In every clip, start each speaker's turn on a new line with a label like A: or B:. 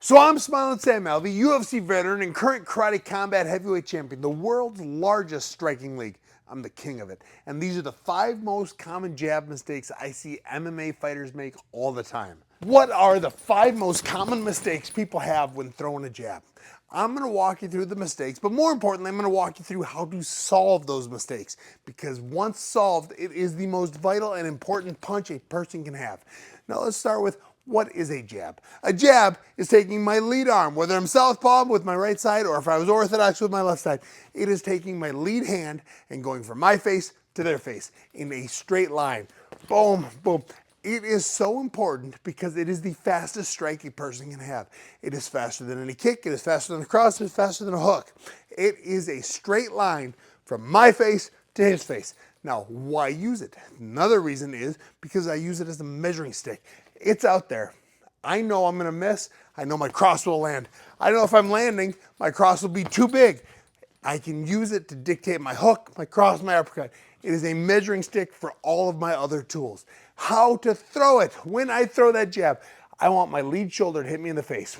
A: So I'm Smiling Sam Alvey, UFC veteran and current Karate Combat Heavyweight Champion, the world's largest striking league. I'm the king of it. And these are the 5 most common jab mistakes I see MMA fighters make all the time. What are the 5 most common mistakes people have when throwing a jab? I'm going to walk you through the mistakes, but more importantly, I'm going to walk you through how to solve those mistakes, because once solved, it is the most vital and important punch a person can have. Now let's start with, what is a jab? A jab is taking my lead arm, whether I'm southpaw with my right side or if I was orthodox with my left side, it is taking my lead hand and going from my face to their face in a straight line. Boom, boom. It is so important because it is the fastest strike a person can have. It is faster than any kick, it is faster than a cross, it is faster than a hook. It is a straight line from my face to his face. Now, why use it? Another reason is because I use it as a measuring stick. It's out there. I know I'm gonna miss. I know my cross will land. I know if I'm landing, my cross will be too big. I can use it to dictate my hook, my cross, my uppercut. It is a measuring stick for all of my other tools. How to throw it. When I throw that jab, I want my lead shoulder to hit me in the face.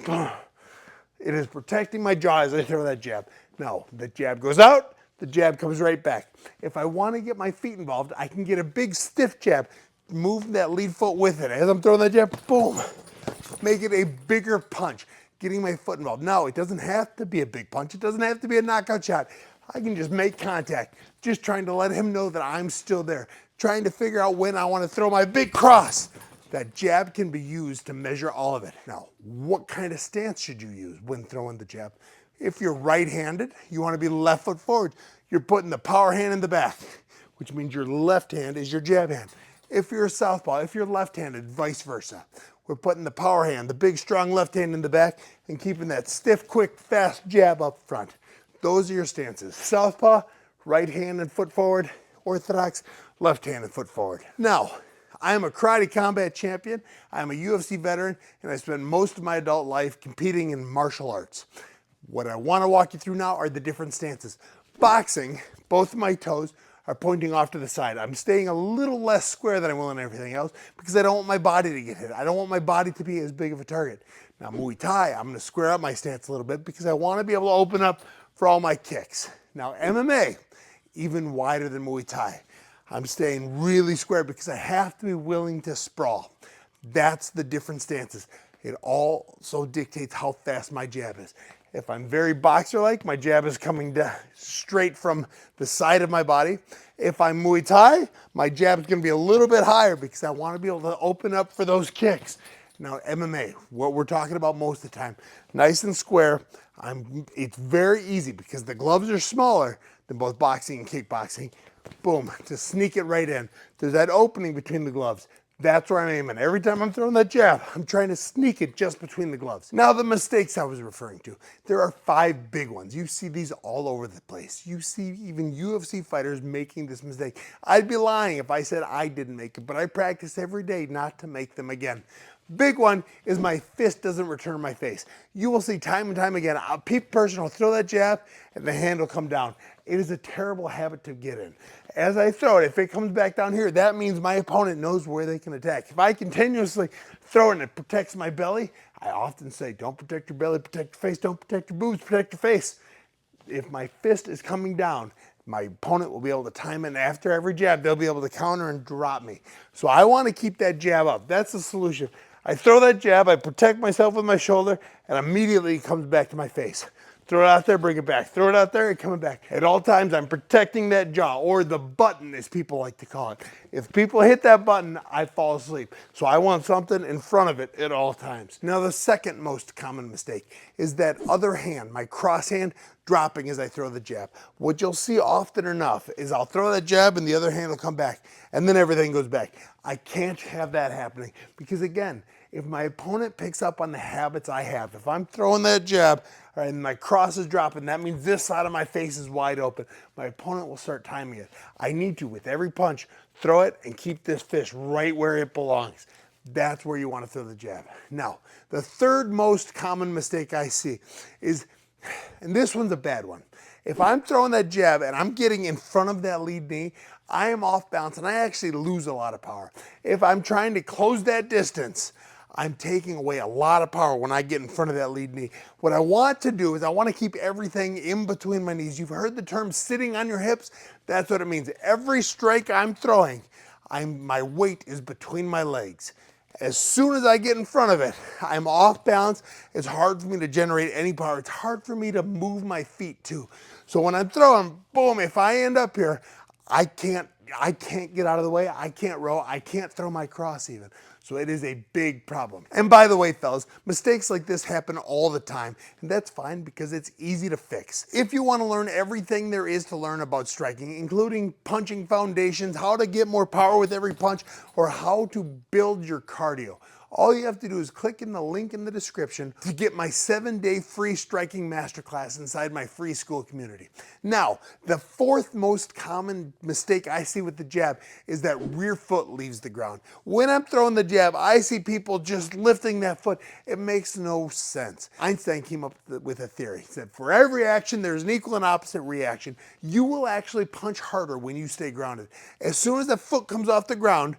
A: It is protecting my jaw as I throw that jab. Now, the jab goes out, the jab comes right back. If I want to get my feet involved, I can get a big stiff jab, move that lead foot with it. As I'm throwing that jab, boom, make it a bigger punch, getting my foot involved. Now, it doesn't have to be a big punch. It doesn't have to be a knockout shot. I can just make contact, just trying to let him know that I'm still there, trying to figure out when I want to throw my big cross. That jab can be used to measure all of it. Now, what kind of stance should you use when throwing the jab? If you're right-handed, you want to be left foot forward. You're putting the power hand in the back, which means your left hand is your jab hand. If you're a southpaw, if you're left-handed, vice versa. We're putting the power hand, the big, strong left hand in the back, and keeping that stiff, quick, fast jab up front. Those are your stances. Southpaw, right hand and foot forward. Orthodox, left hand and foot forward. Now, I am a Karate Combat Champion, I am a UFC veteran, and I spent most of my adult life competing in martial arts. What I want to walk you through now are the different stances. Boxing, both of my toes are pointing off to the side. I'm staying a little less square than I will in everything else because I don't want my body to get hit. I don't want my body to be as big of a target. Now, Muay Thai, I'm going to square up my stance a little bit because I want to be able to open up for all my kicks. Now, MMA, even wider than Muay Thai. I'm staying really square because I have to be willing to sprawl. That's the different stances. It also dictates how fast my jab is. If I'm very boxer-like, my jab is coming down straight from the side of my body. If I'm Muay Thai, my jab is going to be a little bit higher because I want to be able to open up for those kicks. Now, MMA, what we're talking about most of the time, nice and square. It's very easy because the gloves are smaller than both boxing and kickboxing. Boom, to sneak it right in. There's that opening between the gloves. That's where I'm aiming. Every time I'm throwing that jab, I'm trying to sneak it just between the gloves. Now, the mistakes I was referring to. There are 5 big ones. You see these all over the place. You see even UFC fighters making this mistake. I'd be lying if I said I didn't make it, but I practice every day not to make them again. Big one is my fist doesn't return my face. You will see time and time again, a person will throw that jab and the hand will come down. It is a terrible habit to get in. As I throw it, if it comes back down here, that means my opponent knows where they can attack. If I continuously throw it and it protects my belly, I often say, don't protect your belly, protect your face, don't protect your boobs, protect your face. If my fist is coming down, my opponent will be able to time it, and after every jab, they'll be able to counter and drop me. So I want to keep that jab up. That's the solution. I throw that jab, I protect myself with my shoulder, and immediately it comes back to my face. Throw it out there, bring it back. Throw it out there, and coming back. At all times, I'm protecting that jaw, or the button, as people like to call it. If people hit that button, I fall asleep. So I want something in front of it at all times. Now, the second most common mistake is that other hand, my cross hand, dropping as I throw the jab. What you'll see often enough is I'll throw that jab and the other hand will come back, and then everything goes back. I can't have that happening because, again, if my opponent picks up on the habits I have, if I'm throwing that jab and my cross is dropping, that means this side of my face is wide open. My opponent will start timing it. I need to, with every punch, throw it and keep this fist right where it belongs. That's where you want to throw the jab. Now, the third most common mistake I see is, and this one's a bad one. If I'm throwing that jab and I'm getting in front of that lead knee, I am off balance and I actually lose a lot of power. If I'm trying to close that distance, I'm taking away a lot of power when I get in front of that lead knee. What I want to do is I want to keep everything in between my knees. You've heard the term sitting on your hips. That's what it means. Every strike I'm throwing, my weight is between my legs. As soon as I get in front of it, I'm off balance. It's hard for me to generate any power. It's hard for me to move my feet too. So when I'm throwing, boom, if I end up here, I can't get out of the way. I can't row. I can't throw my cross even. So it is a big problem. And by the way, fellas, mistakes like this happen all the time, and that's fine because it's easy to fix. If you want to learn everything there is to learn about striking, including punching foundations, how to get more power with every punch, or how to build your cardio, all you have to do is click in the link in the description to get my 7-day free striking masterclass inside my free school community. Now, the fourth most common mistake I see with the jab is that rear foot leaves the ground. When I'm throwing the jab, I see people just lifting that foot. It makes no sense. Einstein came up with a theory. He said, for every action, there's an equal and opposite reaction. You will actually punch harder when you stay grounded. As soon as the foot comes off the ground,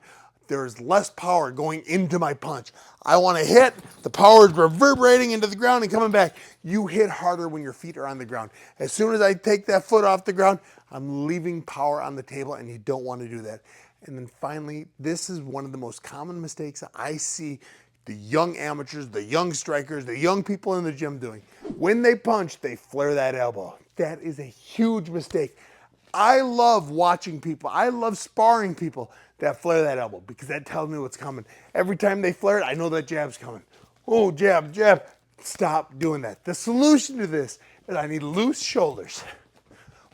A: there's less power going into my punch. I want to hit, the power is reverberating into the ground and coming back. You hit harder when your feet are on the ground. As soon as I take that foot off the ground, I'm leaving power on the table, and you don't want to do that. And then finally, this is one of the most common mistakes I see the young amateurs, the young strikers, the young people in the gym doing. When they punch, they flare that elbow. That is a huge mistake. I love watching people. I love sparring people that flare that elbow because that tells me what's coming. Every time they flare it, I know that jab's coming. Oh, jab, jab. Stop doing that. The solution to this is I need loose shoulders.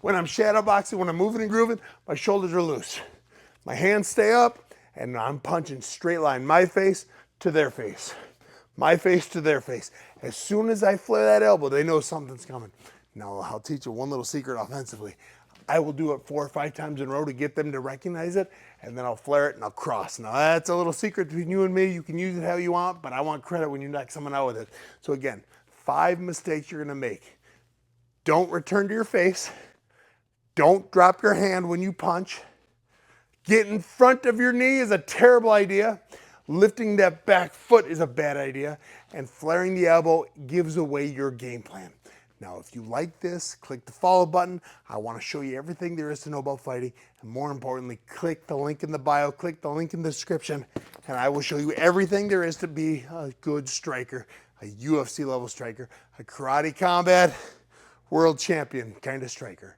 A: When I'm shadow boxing, when I'm moving and grooving, my shoulders are loose. My hands stay up, and I'm punching straight line, my face to their face. My face to their face. As soon as I flare that elbow, they know something's coming. Now, I'll teach you one little secret offensively. I will do it 4 or 5 times in a row to get them to recognize it, and then I'll flare it and I'll cross. Now that's a little secret between you and me. You can use it how you want, but I want credit when you knock someone out with it. So again, 5 mistakes you're gonna make. Don't return to your face. Don't drop your hand when you punch. Get in front of your knee is a terrible idea. Lifting that back foot is a bad idea. And flaring the elbow gives away your game plan. Now, if you like this, click the follow button. I want to show you everything there is to know about fighting. And more importantly, click the link in the bio, click the link in the description, and I will show you everything there is to be a good striker, a UFC level striker, a karate combat world champion kind of striker.